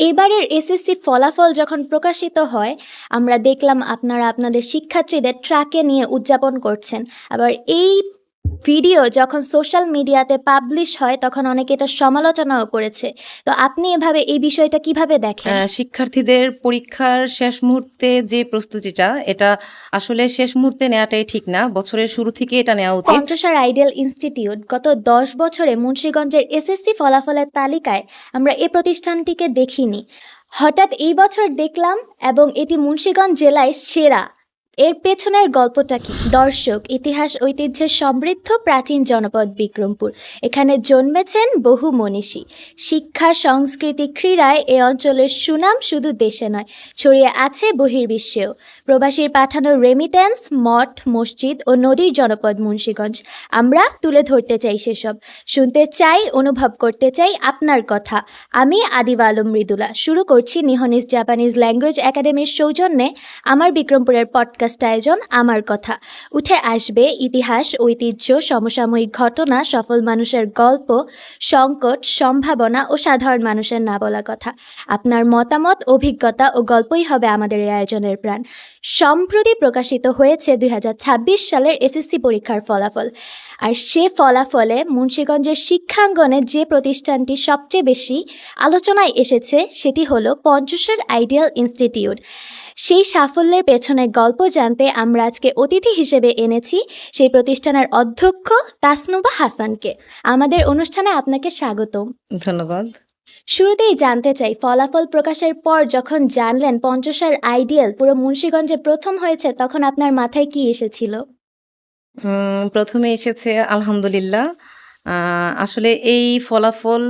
এবারের এসএসসি ফলাফল যখন প্রকাশিত হয়, আমরা দেখলাম আপনারা আপনাদের শিক্ষার্থীদের ট্রাকে নিয়ে উদযাপন করছেন। আবার এই ভিডিও যখন সোশ্যাল মিডিয়াতে পাবলিশ হয়, তখন অনেকে এটা সমালোচনাও করেছে। তো আপনি এভাবে এই বিষয়টা কিভাবে দেখেন? শিক্ষার্থীদের পরীক্ষার শেষ মুহূর্তে যে প্রস্তুতিটা, এটা আসলে শেষ মুহূর্তে নেওয়াটাই ঠিক না। বছরের শুরু থেকে এটা নেওয়া উচিত। পঞ্চসার আইডিয়াল ইনস্টিটিউট গত 10 বছরে মুন্সিগঞ্জের এসএসসি ফলাফলের তালিকায় আমরা এ প্রতিষ্ঠানটিকে দেখিনি। হঠাৎ এই বছর দেখলাম এবং এটি মুন্সিগঞ্জ জেলায় সেরা। এর পেছনের গল্পটা কি? দর্শক, ইতিহাস ঐতিহ্যের সমৃদ্ধ প্রাচীন জনপদ বিক্রমপুর। এখানে জন্মেছেন বহু মনীষী। শিক্ষা, সংস্কৃতি, ক্রীড়ায় এ অঞ্চলের সুনাম শুধু দেশে নয়, ছড়িয়ে আছে বহির্বিশ্বেও। প্রবাসীর পাঠানো রেমিট্যান্স, মঠ, মসজিদ ও নদীর জনপদ মুন্সিগঞ্জ। আমরা তুলে ধরতে চাই সেসব, শুনতে চাই, অনুভব করতে চাই আপনার কথা। আমি আদিবা আলম মৃদুলা। শুরু করছি নিহনিস জাপানিজ ল্যাঙ্গুয়েজ একাডেমির সৌজন্যে আমার বিক্রমপুরের পডকাস্ট আয়োজন আমার কথা। উঠে আসবে ইতিহাস, ঐতিহ্য, সমসাময়িক ঘটনা, সফল মানুষের গল্প, সংকট, সম্ভাবনা ও সাধারণ মানুষের না বলা কথা। আপনার মতামত, অভিজ্ঞতা ও গল্পই হবে আমাদের এই আয়োজনের প্রাণ। সম্প্রতি প্রকাশিত হয়েছে 2026 সালের এসএসসি পরীক্ষার ফলাফল। আর সে ফলাফলে মুন্সিগঞ্জের শিক্ষাঙ্গনে যে প্রতিষ্ঠানটি সবচেয়ে বেশি আলোচনায় এসেছে সেটি হলো পঞ্চসার আইডিয়াল ইনস্টিটিউট। সেই সাফল্যের পেছনে গল্প জানতে আমরা আজকে অতিথি হিসেবে এনেছি সেই প্রতিষ্ঠানের অধ্যক্ষ তাসনুবা হাসানকে। আমাদের অনুষ্ঠানে আপনাকে স্বাগতম। ধন্যবাদ। শুরুতেই জানতে চাই, ফলাফল প্রকাশের পর যখন জানলেন পঞ্চসার আইডিয়াল পুরো মুন্সিগঞ্জে প্রথম হয়েছে, তখন আপনার মাথায় কি এসেছিল? প্রথমে এসেছে আলহামদুলিল্লাহ। আসলে এই ফলাফল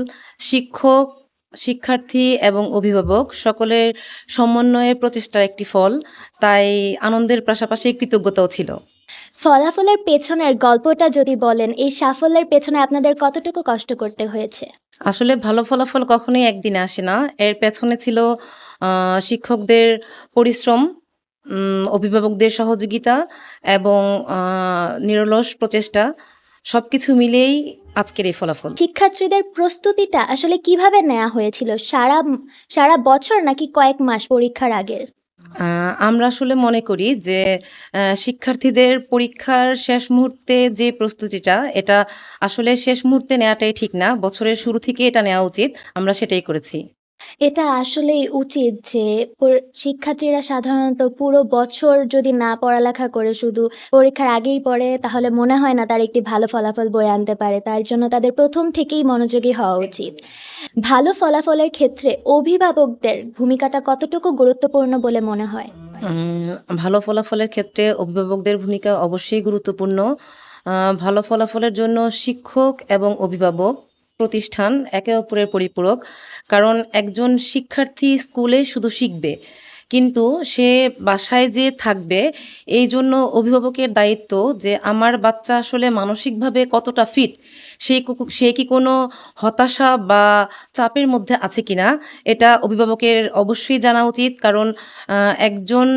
শিক্ষক, শিক্ষার্থী এবং অভিভাবক সকলের সমন্বয়ে প্রচেষ্টার একটি ফল। তাই আনন্দের পাশাপাশি কৃতজ্ঞতাও ছিল। ফলাফলের পেছনের গল্পটা যদি বলেন, এই সাফল্যের পেছনে আপনাদের কতটুকু কষ্ট করতে হয়েছে? আসলে ভালো ফলাফল কখনোই একদিনে আসে না। এর পেছনে ছিল শিক্ষকদের পরিশ্রম, অভিভাবকদের সহযোগিতা এবং নিরলস প্রচেষ্টা। সবকিছু মিলেই আজকের এই ফলাফল। শিক্ষার্থীদের প্রস্তুতিটা আসলে কিভাবে নেওয়া হয়েছিল? সারা বছর নাকি কয়েক মাস পরীক্ষার আগের? আমরা আসলে মনে করি যে শিক্ষার্থীদের পরীক্ষার শেষ মুহূর্তে যে প্রস্তুতিটা, এটা আসলে শেষ মুহূর্তে নেওয়াটাই ঠিক না। বছরের শুরু থেকে এটা নেওয়া উচিত। আমরা সেটাই করেছি। এটা আসলেই উচিত যে শিক্ষার্থীরা সাধারণত পুরো বছর যদি না পড়ালেখা করে শুধু পরীক্ষার আগেই পড়ে, তাহলে মনে হয় না তারা একটি ভালো ফলাফল বয়ে আনতে পারে। তার জন্য তাদের প্রথম থেকেই মনোযোগী হওয়া উচিত। ভালো ফলাফলের ক্ষেত্রে অভিভাবকদের ভূমিকাটা কতটুকু গুরুত্বপূর্ণ বলে মনে হয়? ভালো ফলাফলের ক্ষেত্রে অভিভাবকদের ভূমিকা অবশ্যই গুরুত্বপূর্ণ। ভালো ফলাফলের জন্য শিক্ষক এবং অভিভাবক, প্রতিষ্ঠান একে অপরের পরিপূরক। কারণ একজন শিক্ষার্থী স্কুলে শুধু শিখবে, কিন্তু সে বাসায় যে থাকবে, এই জন্য অভিভাবকের দায়িত্ব যে আমার বাচ্চা আসলে মানসিকভাবে কতটা ফিট, সে কি কোনো হতাশা বা চাপের মধ্যে আছে কিনা, এটা অভিভাবকের অবশ্যই জানা উচিত। কারণ একজন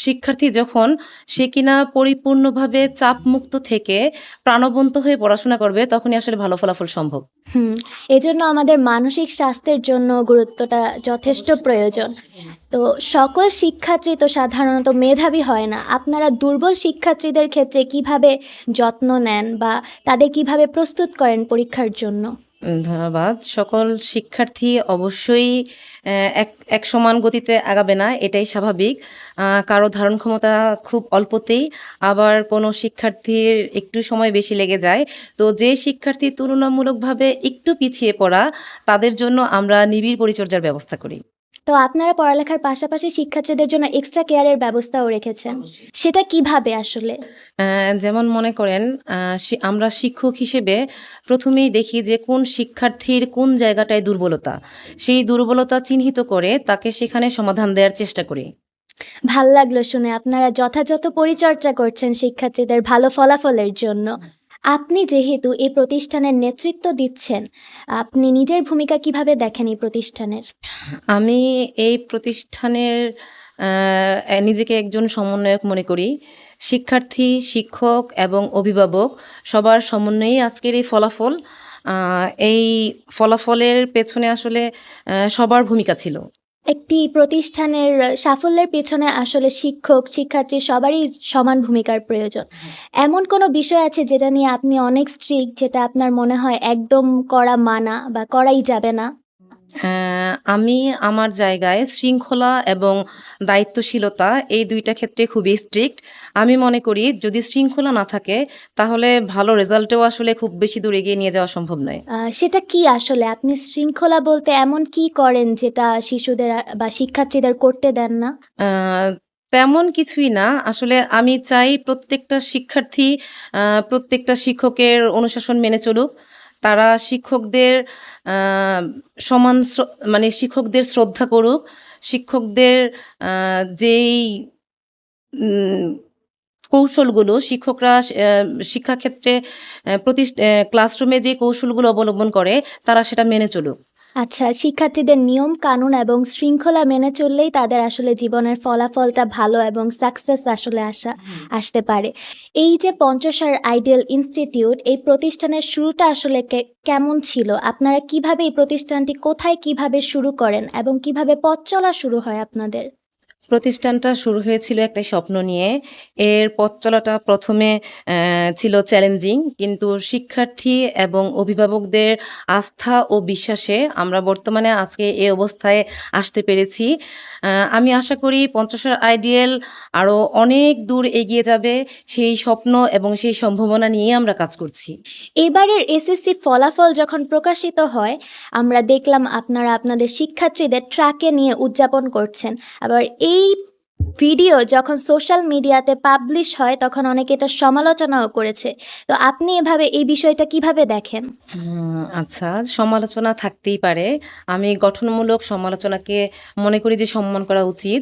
শিক্ষার্থী যখন সে কিনা পরিপূর্ণভাবে চাপমুক্ত থেকে প্রাণবন্ত হয়ে পড়াশোনা করবে, তখনই আসলে ভালো ফলাফল সম্ভব। এজন্য আমাদের মানসিক স্বাস্থ্যের জন্য গুরুত্বটা যথেষ্ট প্রয়োজন। তো সকল শিক্ষার্থী তো সাধারণত মেধাবী হয় না। আপনারা দুর্বল শিক্ষার্থীদের ক্ষেত্রে কিভাবে যত্ন নেন বা তাদের কিভাবে প্রস্তুত করেন পরীক্ষার জন্য? ধন্যবাদ। সকল শিক্ষার্থী অবশ্যই এক সমান গতিতে আগাবে না, এটাই স্বাভাবিক। কারো ধারণ ক্ষমতা খুব অল্পতেই, আবার কোনো শিক্ষার্থীর একটু সময় বেশি লেগে যায়। তো যে শিক্ষার্থী তুলনামূলকভাবে একটু পিছিয়ে পড়া, তাদের জন্য আমরা নিবিড় পরিচর্যার ব্যবস্থা করি। তো আপনারা পড়ালেখার পাশাপাশি শিক্ষার্থীদের জন্য এক্সট্রা কেয়ারের ব্যবস্থাও রেখেছেন। সেটা কিভাবে আসলে? যেমন মনে করেন, আমরা শিক্ষক হিসেবে প্রথমেই দেখি যে কোন শিক্ষার্থীর কোন জায়গাটায় দুর্বলতা, সেই দুর্বলতা চিহ্নিত করে তাকে সেখানে সমাধান দেওয়ার চেষ্টা করি। ভাল লাগলো শুনে আপনারা যথাযথ পরিচর্যা করছেন শিক্ষার্থীদের ভালো ফলাফলের জন্য। আপনি যেহেতু এই প্রতিষ্ঠানের নেতৃত্ব দিচ্ছেন, আপনি নিজের ভূমিকা কিভাবে দেখেন এই প্রতিষ্ঠানের? আমি এই প্রতিষ্ঠানের নিজেকে একজন সমন্বয়ক মনে করি। শিক্ষার্থী, শিক্ষক এবং অভিভাবক সবার সমন্বয়েই আজকের এই ফলাফল। এই ফলাফলের পেছনে আসলে সবার ভূমিকা ছিল। একটি প্রতিষ্ঠানের সাফল্যের পেছনে আসলে শিক্ষক, শিক্ষার্থী সবারই সমান ভূমিকার প্রয়োজন। এমন কোনো বিষয় আছে যেটা নিয়ে আপনি অনেক স্ট্রিক্ট, যেটা আপনার মনে হয় একদম করা মানা বা করাই যাবে না? আমি আমার জায়গায় শৃঙ্খলা এবং দায়িত্বশীলতা এই ২ টা ক্ষেত্রে খুবই স্ট্রিক্ট। আমি মনে করি যদি শৃঙ্খলা না থাকে তাহলে ভালো রেজাল্টেও আসলে খুব বেশি দূর এগিয়ে নিয়ে যাওয়া সম্ভব নয়। সেটা কি আসলে? আপনি শৃঙ্খলা বলতে এমন কি করেন যেটা শিশুদের বা শিক্ষার্থীদের করতে দেন না? আ তেমন কিছুই না। আসলে আমি চাই প্রত্যেকটা শিক্ষার্থী আ প্রত্যেকটা শিক্ষকের অনুশাসন মেনে চলুক। তারা শিক্ষকদের আ সমান মানে শিক্ষকদের শ্রদ্ধা করুক। শিক্ষকদের আ যেই উম কৌশলগুলো শিক্ষকরা শিক্ষাক্ষেত্রে ক্লাসরুমে যে কৌশলগুলো অবলম্বন করে তারা সেটা মেনে চলুক। আচ্ছা, শিক্ষার্থীদের নিয়ম কানুন এবং শৃঙ্খলা মেনে চললেই তাদের আসলে জীবনের ফলাফলটা ভালো এবং সাকসেস আসলে আসতে পারে। এই যে পঞ্চশার আইডিয়াল ইনস্টিটিউট, এই প্রতিষ্ঠানের শুরুটা আসলে কেমন ছিল? আপনারা কিভাবে এই প্রতিষ্ঠানটি কোথায় কিভাবে শুরু করেন এবং কিভাবে পথ চলা শুরু হয় আপনাদের? প্রতিষ্ঠানটা শুরু হয়েছিল একটা স্বপ্ন নিয়ে। এর পথ চলাটা ১ম এ ছিল চ্যালেঞ্জিং। কিন্তু শিক্ষার্থী এবং অভিভাবকদের আস্থা ও বিশ্বাসে আমরা বর্তমানে আজকে এই অবস্থায় আসতে পেরেছি। আমি আশা করি পঞ্চশার আইডিয়াল আরও অনেক দূর এগিয়ে যাবে। সেই স্বপ্ন এবং সেই সম্ভাবনা নিয়ে আমরা কাজ করছি। এবারের এসএসসি ফলাফল যখন প্রকাশিত হয়, আমরা দেখলাম আপনারা আপনাদের শিক্ষার্থীদের ট্রাকে নিয়ে উদযাপন করছেন। আবার এই ভিডিও যখন সোশ্যাল মিডিয়াতে পাবলিশ হয়, তখন অনেকে এটার সমালোচনাও করেছে। তো আপনি এভাবে এই বিষয়টা কিভাবে দেখেন? আচ্ছা, সমালোচনা থাকতেই পারে। আমি গঠনমূলক সমালোচনাকে মনে করি যে সম্মান করা উচিত।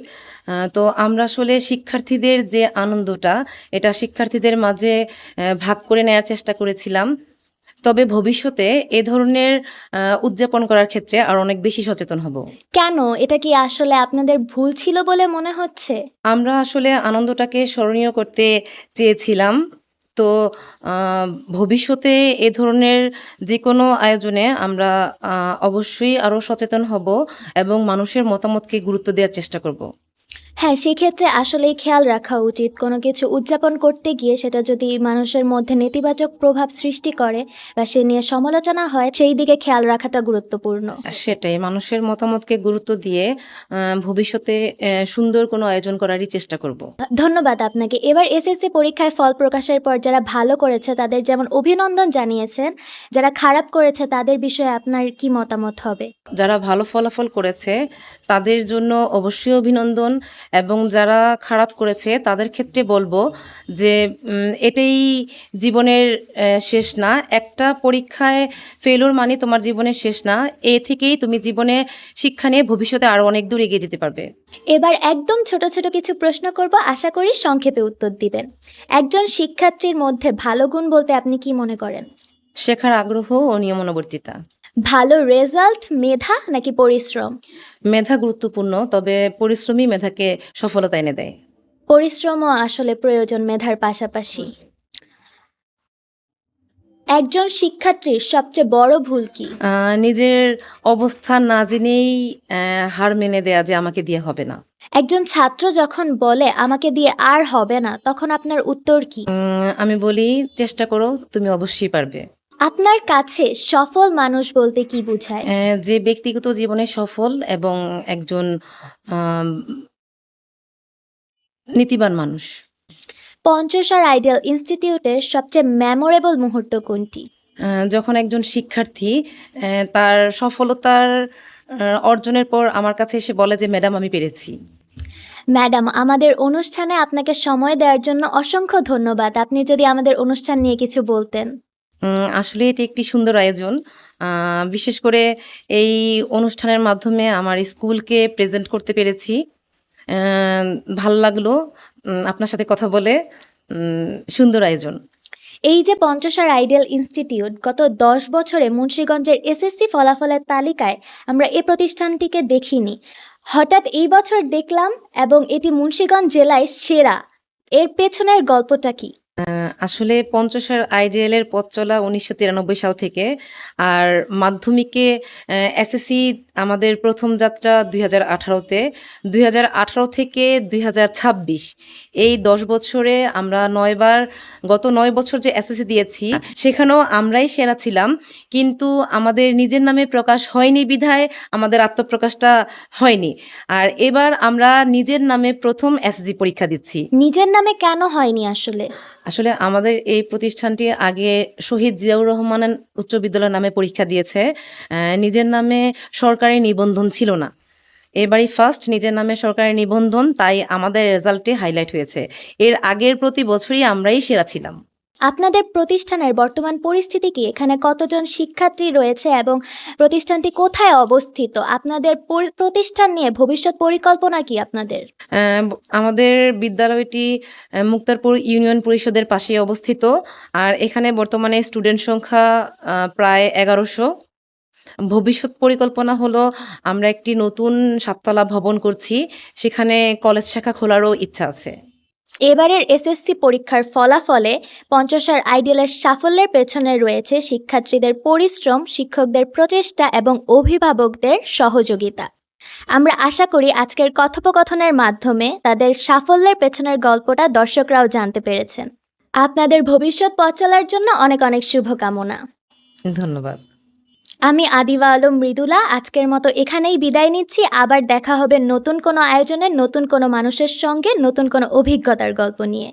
তো আমরা আসলে শিক্ষার্থীদের যে আনন্দটা, এটা শিক্ষার্থীদের মাঝে ভাগ করে নেয়ার চেষ্টা করেছিলাম। তবে ভবিষ্যতে এ ধরনের উদযাপন করার ক্ষেত্রে আরো অনেক বেশি সচেতন হব। কেন? এটা কি আসলে আপনাদের ভুল ছিল বলে মনে হচ্ছে? আমরা আসলে আনন্দটাকে স্মরণীয় করতে চেয়েছিলাম। তো আ ভবিষ্যতে এ ধরনের যেকোনো আয়োজনে আমরা আ অবশ্যই আরো সচেতন হব এবং মানুষের মতামতকে গুরুত্ব দেওয়ার চেষ্টা করব। হ্যাঁ, সেক্ষেত্রে আসলেই খেয়াল রাখা উচিত। কোনো কিছু উদযাপন করতে গিয়ে সেটা যদি মানুষের মধ্যে নেতিবাচক প্রভাব সৃষ্টি করে বা সে নিয়ে সমালোচনা হয়, সেই দিকে খেয়াল রাখাটা গুরুত্বপূর্ণ। সেটাই মানুষের মতামতকে গুরুত্ব দিয়ে ভবিষ্যতে সুন্দর কোনো আয়োজন করারই চেষ্টা করব। ধন্যবাদ আপনাকে। এবার এসএসসি পরীক্ষায় ফল প্রকাশের পর যারা ভালো করেছে তাদের যেমন অভিনন্দন জানিয়েছেন, যারা খারাপ করেছে তাদের বিষয়ে আপনার কি মতামত হবে? যারা ভালো ফলাফল করেছে তাদের জন্য অবশ্যই অভিনন্দন এবং যারা খারাপ করেছে তাদের ক্ষেত্রে বলবো যে এটাই জীবনের শেষ না। একটা পরীক্ষায় ফেলুর মানে তোমার জীবনের শেষ না। এ থেকেই তুমি জীবনে শিক্ষা নিয়ে ভবিষ্যতে আরো অনেক দূর এগিয়ে যেতে পারবে। এবার একদম ছোট ছোট কিছু প্রশ্ন করব, আশা করি সংক্ষেপে উত্তর দিবেন। একজন শিক্ষার্থীর মধ্যে ভালো গুণ বলতে আপনি কি মনে করেন? শেখার আগ্রহ ও নিয়মানুবর্তিতা। ভালো রেজাল্ট, মেধা নাকি পরিশ্রম? মেধা গুরুত্বপূর্ণ, তবে পরিশ্রমই মেধাকে সফলতা এনে দেয়। পরিশ্রমও আসলে প্রয়োজন মেধার পাশাপাশি। একজন শিক্ষার্থীর সবচেয়ে বড় ভুল কি? নিজের অবস্থান না জেনেই হার মেনে দেয়া যে আমাকে দিয়ে হবে না। একজন ছাত্র যখন বলে আমাকে দিয়ে আর হবে না, তখন আপনার উত্তর কি? আমি বলি চেষ্টা করো, তুমি অবশ্যই পারবে। আপনার কাছে সফল মানুষ বলতে কি বোঝায়? যে ব্যক্তিগত জীবনে সফল এবং একজন আম নীতিবান মানুষ। পঞ্চশার আইডিয়াল ইনস্টিটিউটের সবচেয়ে মেমোরেবল মুহূর্ত কোনটি? যখন একজন শিক্ষার্থী তার সফলতার অর্জনের পর আমার কাছে এসে বলে যে, "ম্যাডাম আমি পেরেছি।" ম্যাডাম, আমাদের অনুষ্ঠানে আপনাকে সময় দেওয়ার জন্য অসংখ্য ধন্যবাদ। আপনি যদি আমাদের অনুষ্ঠান নিয়ে কিছু বলতেন। আসলে এটি একটি সুন্দর আয়োজন। আ বিশেষ করে এই অনুষ্ঠানের মাধ্যমে আমার স্কুলকে প্রেজেন্ট করতে পেরেছি। অ্যা ভাল লাগলো আপনার সাথে কথা বলে। সুন্দর আয়োজন। এই যে পঞ্চশার আইডিয়াল ইনস্টিটিউট গত 10 বছরে মুন্সিগঞ্জের এসএসসি ফলাফলের তালিকায় আমরা এ প্রতিষ্ঠানটিকে দেখিনি। হঠাৎ এই বছর দেখলাম এবং এটি মুন্সিগঞ্জ জেলায় সেরা। এর পেছনের গল্পটা কি? আসলে পঞ্চশার আইডিএলের পথ চলা ১৯৯৩ সাল থেকে। আর মাধ্যমিকে এসএসসি আমাদের প্রথম যাত্রা ২০১৮-তে। ২০১৮ থেকে ২০২৬ এই ১০ বছরে আমরা ৯ বার, গত ৯ বছর যে এসএসসি দিয়েছি সেখানেও আমরাই সেরা ছিলাম। কিন্তু আমাদের নিজের নামে প্রকাশ হয়নি বিধায় আমাদের আত্মপ্রকাশটা হয়নি। আর এবার আমরা নিজের নামে প্রথম এসএসসি পরীক্ষা দিচ্ছি। নিজের নামে কেন হয়নি আসলে? আসলে আমাদের এই প্রতিষ্ঠানটি আগে শহীদ জিয়াউর রহমান উচ্চ বিদ্যালয় নামে পরীক্ষা দিয়েছে। নিজের নামে সরকারি নিবন্ধন ছিল না। এবারই ফার্স্ট নিজের নামে সরকারি নিবন্ধন, তাই আমাদের রেজাল্টে হাইলাইট হয়েছে। এর আগের প্রতি বছরই আমরাই সেরা ছিলাম। আপনাদের প্রতিষ্ঠানের বর্তমান পরিস্থিতি কি? এখানে কতজন শিক্ষার্থী রয়েছে এবং প্রতিষ্ঠানটি কোথায় অবস্থিত? আপনাদের প্রতিষ্ঠান নিয়ে ভবিষ্যৎ পরিকল্পনা কি আপনাদের? আমাদের বিদ্যালয়টি মুক্তারপুর ইউনিয়ন পরিষদের পাশে অবস্থিত। আর এখানে বর্তমানে স্টুডেন্ট সংখ্যা প্রায় ১১০০। ভবিষ্যৎ পরিকল্পনা হলো আমরা একটি নতুন ৭ তলা ভবন করছি, সেখানে কলেজ শাখা খোলারও ইচ্ছা আছে। এবারের এসএসসি পরীক্ষার ফলাফলে পঞ্চশার আইডিয়ালের সাফল্যের পেছনে রয়েছে শিক্ষার্থীদের পরিশ্রম, শিক্ষকদের প্রচেষ্টা এবং অভিভাবকদের সহযোগিতা। আমরা আশা করি আজকের কথোপকথনের মাধ্যমে তাদের সাফল্যের পেছনের গল্পটা দর্শকরাও জানতে পেরেছেন। আপনাদের ভবিষ্যৎ পথ চলার জন্য অনেক অনেক শুভকামনা। ধন্যবাদ। আমি আদিবা আলম মৃদুলা আজকের মতো এখানেই বিদায় নিচ্ছি। আবার দেখা হবে নতুন কোনো আয়োজনে, নতুন কোনো মানুষের সঙ্গে, নতুন কোনো অভিজ্ঞতার গল্প নিয়ে।